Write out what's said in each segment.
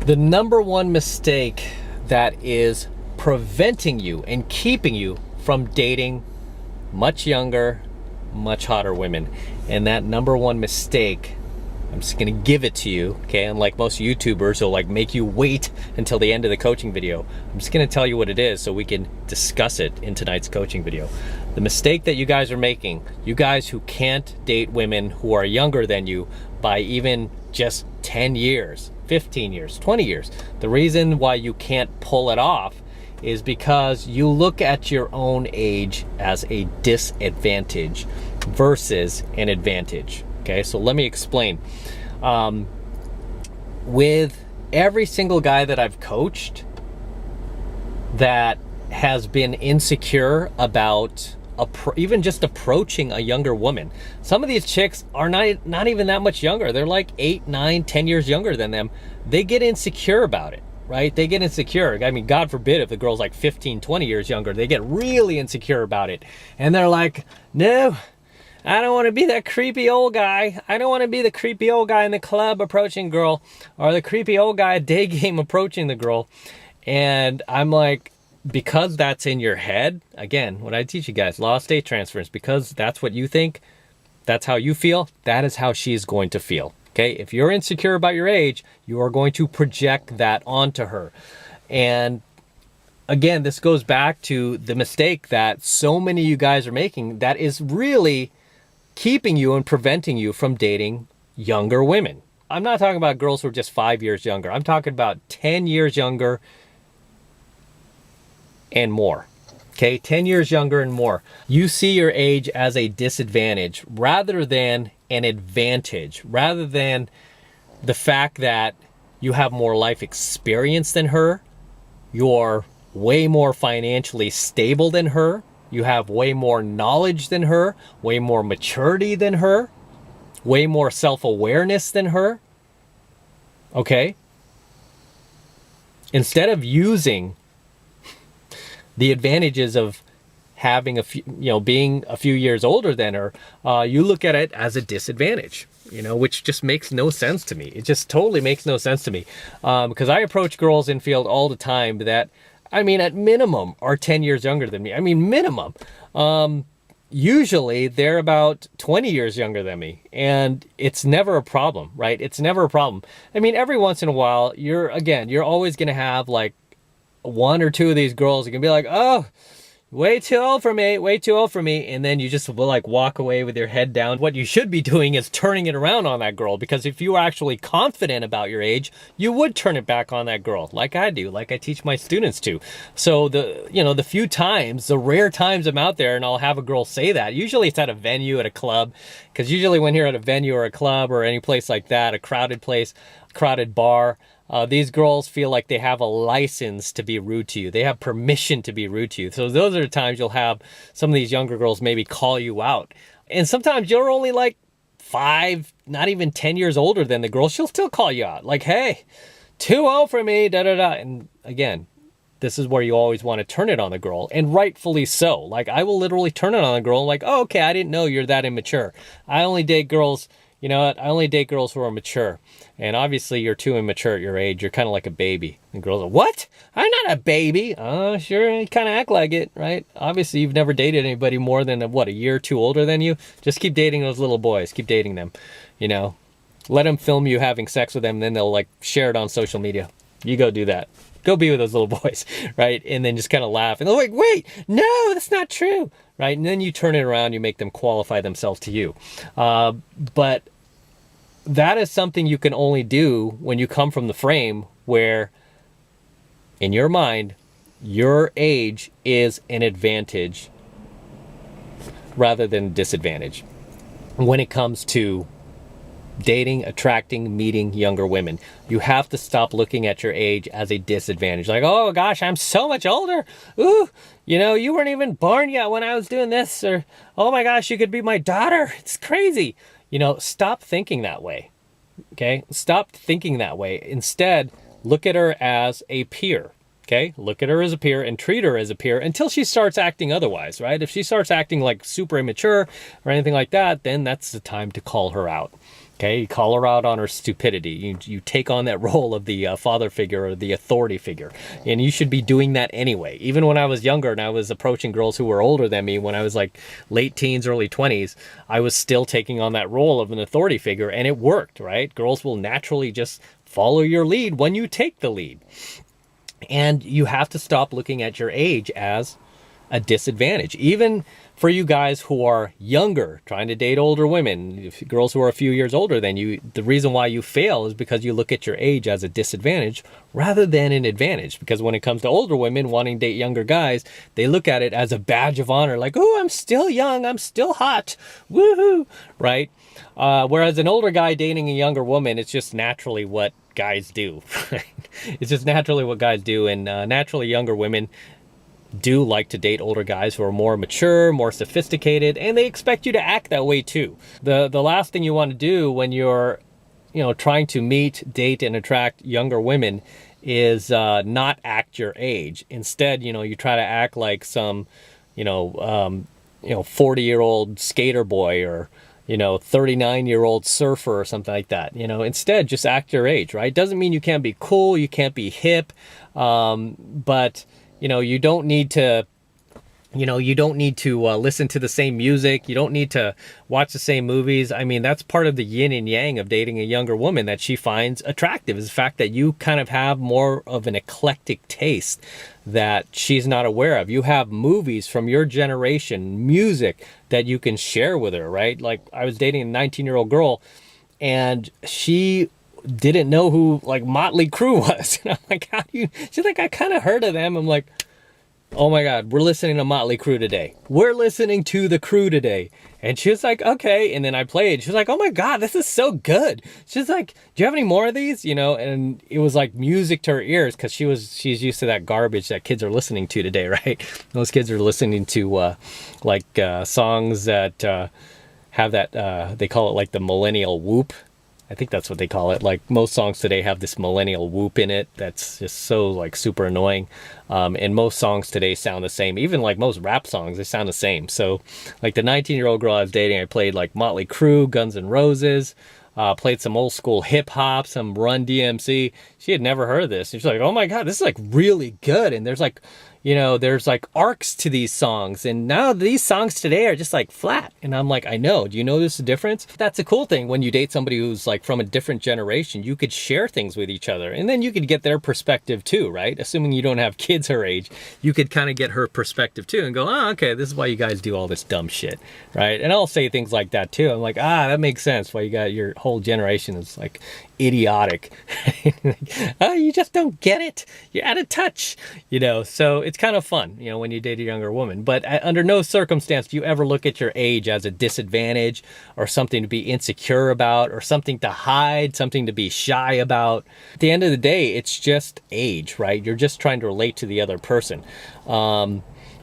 The number one mistake that is preventing you and keeping you from dating much younger, much hotter women. And that number one mistake, I'm just gonna give it to you, okay? Unlike most YouTubers who'll like make you wait until the end of the coaching video, I'm just gonna tell you what it is so we can discuss it in tonight's coaching video. The mistake that you guys are making, you guys who can't date women who are younger than you by even just 10 years, 15 years, 20 years. The reason why you can't pull it off is because you look at your own age as a disadvantage versus an advantage. Okay, so let me explain. With every single guy that I've coached that has been insecure about even just approaching a younger woman, some of these chicks are not even that much younger. They're like 8, 9, 10 years younger than them. They get insecure about it, right? They get insecure. I mean, God forbid if the girl's like 15, 20 years younger, they get really insecure about it. And they're like, no, I don't want to be that creepy old guy. I don't want to be the creepy old guy in the club approaching girl, or the creepy old guy at day game approaching the girl. And I'm like, because that's in your head, again, what I teach you guys, law of state transference, because that's what you think, that's how you feel, that is how she's going to feel. Okay, if you're insecure about your age, you are going to project that onto her. And again, this goes back to the mistake that so many of you guys are making that is really keeping you and preventing you from dating younger women. I'm not talking about girls who are just 5 years younger. I'm talking about 10 years younger and more. Okay, 10 years younger and more. You see your age as a disadvantage rather than an advantage, rather than the fact that you have more life experience than her, you're way more financially stable than her, you have way more knowledge than her, way more maturity than her, way more self-awareness than her. Okay? Instead of using the advantages of having a few, being a few years older than her, you look at it as a disadvantage, which just makes no sense to me. It just totally makes no sense to me. Because I approach girls in field all the time that, I mean, at minimum are 10 years younger than me. I mean, minimum. Usually they're about 20 years younger than me, and it's never a problem, right? It's never a problem. I mean, every once in a while, you're always going to have like one or two of these girls who can be like, oh, way too old for me, way too old for me. And then you just will like walk away with your head down. What you should be doing is turning it around on that girl, because if you were actually confident about your age, you would turn it back on that girl, like I do, like I teach my students to. So the few times, the rare times I'm out there and I'll have a girl say that, usually it's at a venue, at a club, because usually when you're at a venue or a club or any place like that, a crowded place, crowded bar, these girls feel like they have a license to be rude to you. They have permission to be rude to you. So those are the times you'll have some of these younger girls maybe call you out. And sometimes you're only like 5, not even 10 years older than the girl. She'll still call you out. Like, hey, too old for me, da-da-da. And again, this is where you always want to turn it on the girl, and rightfully so. Like, I will literally turn it on the girl, like, oh, okay, I didn't know you're that immature. I only date girls, I only date girls who are mature. And obviously you're too immature at your age. You're kind of like a baby. And girls are, what? I'm not a baby. Sure, you kind of act like it, right? Obviously you've never dated anybody more than, a year or two older than you. Just keep dating those little boys. Keep dating them, Let them film you having sex with them, and then they'll like share it on social media. You go do that. Go be with those little boys, right? And then just kind of laugh. And they're like, wait, no, that's not true, right? And then you turn it around, you make them qualify themselves to you. But that is something you can only do when you come from the frame where, in your mind, your age is an advantage rather than a disadvantage when it comes to dating, attracting, meeting younger women. You have to stop looking at your age as a disadvantage. Like, oh gosh, I'm so much older. Ooh, you weren't even born yet when I was doing this. Or, oh my gosh, you could be my daughter. It's crazy. Stop thinking that way. Okay? Stop thinking that way. Instead, look at her as a peer. Okay? Look at her as a peer and treat her as a peer until she starts acting otherwise, right? If she starts acting like super immature or anything like that, then that's the time to call her out. Okay, you call her out on her stupidity. You take on that role of the father figure or the authority figure. And you should be doing that anyway. Even when I was younger and I was approaching girls who were older than me, when I was like late teens, early 20s, I was still taking on that role of an authority figure, and it worked, right? Girls will naturally just follow your lead when you take the lead. And you have to stop looking at your age as a disadvantage. Even for you guys who are younger, trying to date older women, girls who are a few years older than you, the reason why you fail is because you look at your age as a disadvantage rather than an advantage. Because when it comes to older women wanting to date younger guys, they look at it as a badge of honor, like, oh, I'm still young, I'm still hot, woohoo, right? Whereas an older guy dating a younger woman, it's just naturally what guys do. It's just naturally what guys do, and naturally younger women do like to date older guys who are more mature, more sophisticated, and they expect you to act that way too. The last thing you want to do when you're, trying to meet, date, and attract younger women is not act your age. Instead, you try to act like some, 40-year-old skater boy or 39-year-old surfer or something like that. Instead, just act your age, right? Doesn't mean you can't be cool, you can't be hip, but you don't need to, listen to the same music. You don't need to watch the same movies. I mean, that's part of the yin and yang of dating a younger woman that she finds attractive, is the fact that you kind of have more of an eclectic taste that she's not aware of. You have movies from your generation, music that you can share with her, right? Like, I was dating a 19-year-old girl, and she didn't know who like Motley Crue was. And I'm like, how do you? She's like, I kind of heard of them. I'm like, oh my God, we're listening to Motley Crue today. We're listening to the Crew today. And she was like, okay. And then I played. She was like, oh my God, this is so good. She's like, do you have any more of these? And it was like music to her ears, because she's used to that garbage that kids are listening to today, right? Those kids are listening to songs that have that, they call it like the millennial whoop. I think that's what they call it. Like, most songs today have this millennial whoop in it that's just so like super annoying. And most songs today sound the same. Even like most rap songs, they sound the same. So like the 19-year-old girl I was dating, I played like Motley Crue, Guns N' Roses, played some old school hip hop, some Run DMC. She had never heard of this. And she's like, oh my God, this is like really good. And there's like, there's like arcs to these songs, and now these songs today are just like flat. And I'm like, I know. Do you know this difference? That's a cool thing when you date somebody who's like from a different generation. You could share things with each other, and then you could get their perspective too, right? Assuming you don't have kids her age, you could kind of get her perspective too and go, oh, okay, this is why you guys do all this dumb shit, right? And I'll say things like that too. I'm like, that makes sense why you got your whole generation is like idiotic. Oh, you just don't get it. You're out of touch, so it's kind of fun, when you date a younger woman. But under no circumstance do you ever look at your age as a disadvantage or something to be insecure about or something to hide, something to be shy about. At the end of the day, it's just age, right? You're just trying to relate to the other person.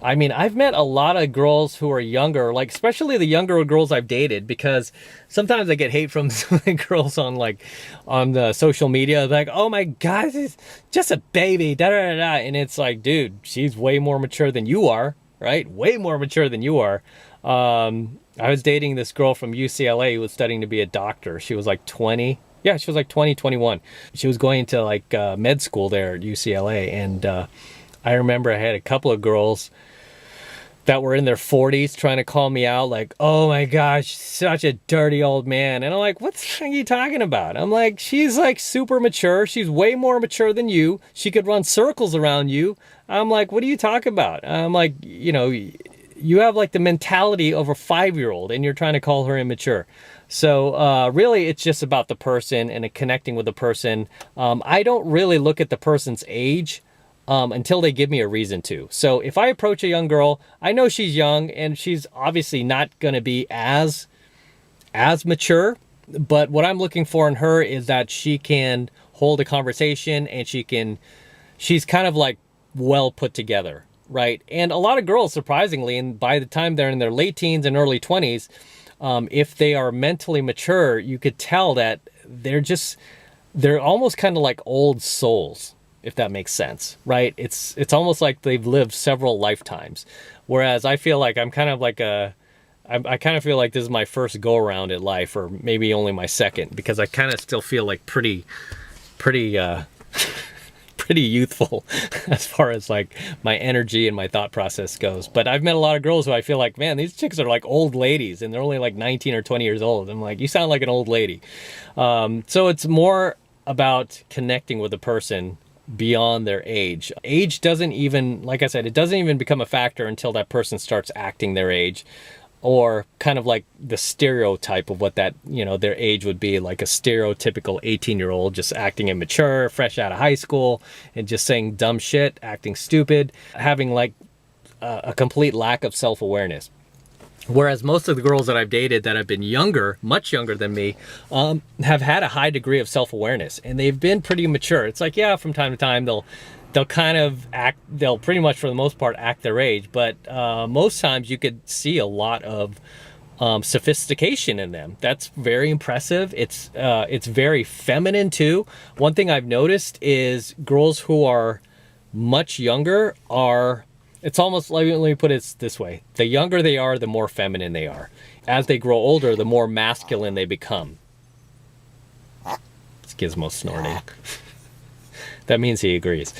I mean, I've met a lot of girls who are younger, like especially the younger girls I've dated, because sometimes I get hate from some of the girls on the social media, like, oh my God, she's just a baby, da da da da. And it's like, dude, she's way more mature than you are, right? Way more mature than you are. I was dating this girl from UCLA who was studying to be a doctor. She was like 20. Yeah, she was like 20, 21. She was going to like med school there at UCLA. And I remember I had a couple of girls that were in their 40s trying to call me out like, oh my gosh, such a dirty old man. And I'm like, what are you talking about? I'm like, she's like super mature. She's way more mature than you. She could run circles around you. I'm like, what are you talking about? I'm like, you have like the mentality of a 5-year-old and you're trying to call her immature. So really, it's just about the person and connecting with the person. I don't really look at the person's age until they give me a reason to. So if I approach a young girl, I know she's young and she's obviously not going to be as mature. But what I'm looking for in her is that she can hold a conversation and she's kind of like well put together, right? And a lot of girls, surprisingly, and by the time they're in their late teens and early 20s, if they are mentally mature, you could tell that they're almost kind of like old souls, if that makes sense, right? It's almost like they've lived several lifetimes. Whereas I feel like I'm kind of like a I kind of feel like this is my first go around at life, or maybe only my second, because I kind of still feel like pretty pretty youthful as far as like my energy and my thought process goes. But I've met a lot of girls who I feel like, man, these chicks are like old ladies and they're only like 19 or 20 years old. I'm like, you sound like an old lady. So it's more about connecting with a person beyond their age. Age doesn't even, like I said, it doesn't even become a factor until that person starts acting their age, or kind of like the stereotype of what that, you know, their age would be, like a stereotypical 18-year-old just acting immature, fresh out of high school, and just saying dumb shit, acting stupid, having like a complete lack of self-awareness. Whereas most of the girls that I've dated that have been younger, much younger than me, have had a high degree of self-awareness, and they've been pretty mature. It's like, yeah, from time to time they'll kind of act, they'll pretty much for the most part act their age, but most times you could see a lot of sophistication in them. That's very impressive. It's very feminine too. One thing I've noticed is girls who are much younger are, it's almost, let me put it this way, the younger they are, the more feminine they are. As they grow older, the more masculine they become. It's Gizmo snorting. That means he agrees.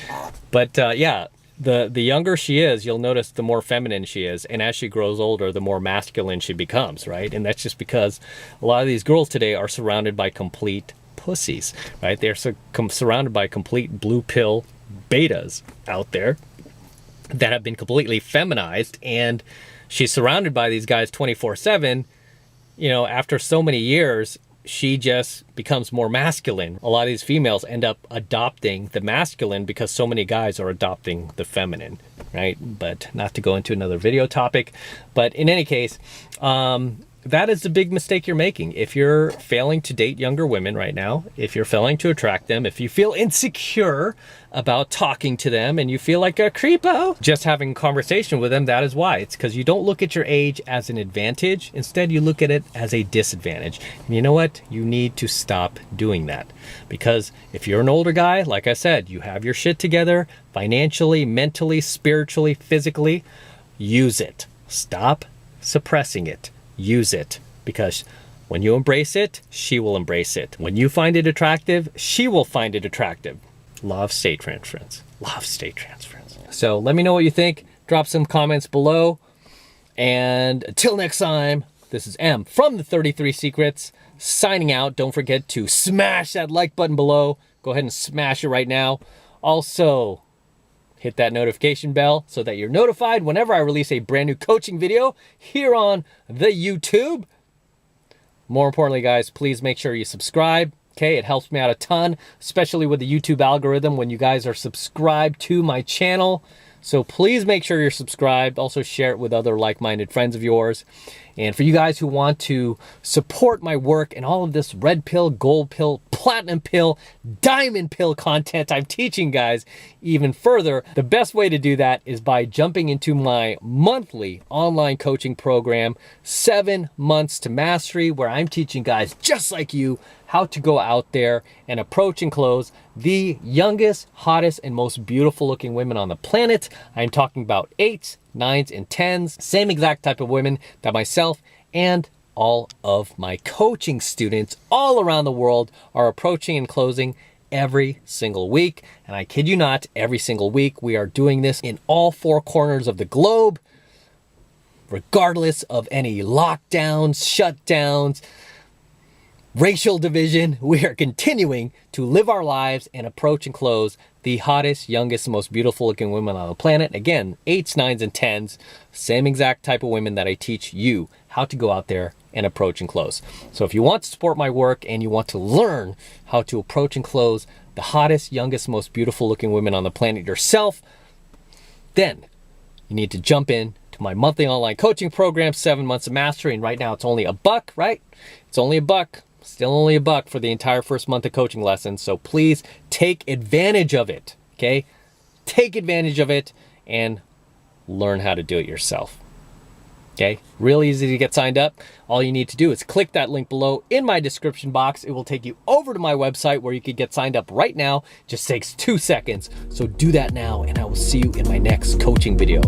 But yeah, the younger she is, you'll notice the more feminine she is. And as she grows older, the more masculine she becomes, right? And that's just because a lot of these girls today are surrounded by complete pussies, right? They're surrounded by complete blue pill betas out there that have been completely feminized. And she's surrounded by these guys 24/7. You know, after so many years, she just becomes more masculine. A lot of these females end up adopting the masculine because so many guys are adopting the feminine, right? But not to go into another video topic. But in any case, that is the big mistake you're making. If you're failing to date younger women right now, if you're failing to attract them, if you feel insecure about talking to them and you feel like a creepo just having a conversation with them, that is why. It's because you don't look at your age as an advantage. Instead, you look at it as a disadvantage. And you know what? You need to stop doing that. Because if you're an older guy, like I said, you have your shit together financially, mentally, spiritually, physically, use it. Stop suppressing it. Use it, because when you embrace it, she will embrace it. When you find it attractive, she will find it attractive. Law of state transference. Law of state transference. So let me know what you think. Drop some comments below. And until next time, this is M from the 33 Secrets signing out. Don't forget to smash that like button below. Go ahead and smash it right now. Also, hit that notification bell so that you're notified whenever I release a brand new coaching video here on the YouTube. More importantly, guys, please make sure you subscribe. Okay, it helps me out a ton, especially with the YouTube algorithm when you guys are subscribed to my channel. So please make sure you're subscribed. Also share it with other like-minded friends of yours. And for you guys who want to support my work and all of this red pill, gold pill, platinum pill, diamond pill content I'm teaching guys even further, the best way to do that is by jumping into my monthly online coaching program, 7 Months to Mastery, where I'm teaching guys just like you how to go out there and approach and close the youngest, hottest, and most beautiful looking women on the planet. I'm talking about 8s, 9s, and 10s, same exact type of women that myself and all of my coaching students all around the world are approaching and closing every single week. And I kid you not, every single week we are doing this in all 4 corners of the globe, regardless of any lockdowns, shutdowns, racial division. We are continuing to live our lives and approach and close the hottest, youngest, most beautiful looking women on the planet. Again, 8s, 9s, and 10s, same exact type of women that I teach you how to go out there and approach and close. So if you want to support my work and you want to learn how to approach and close the hottest, youngest, most beautiful looking women on the planet yourself, then you need to jump in to my monthly online coaching program, 7 Months of Mastery. And right now it's only $1, right? It's only $1. Still only $1 for the entire first month of coaching lessons. So please take advantage of it, okay? Take advantage of it and learn how to do it yourself, okay? Real easy to get signed up. All you need to do is click that link below in my description box. It will take you over to my website where you can get signed up right now. Just takes 2 seconds. So do that now, and I will see you in my next coaching video.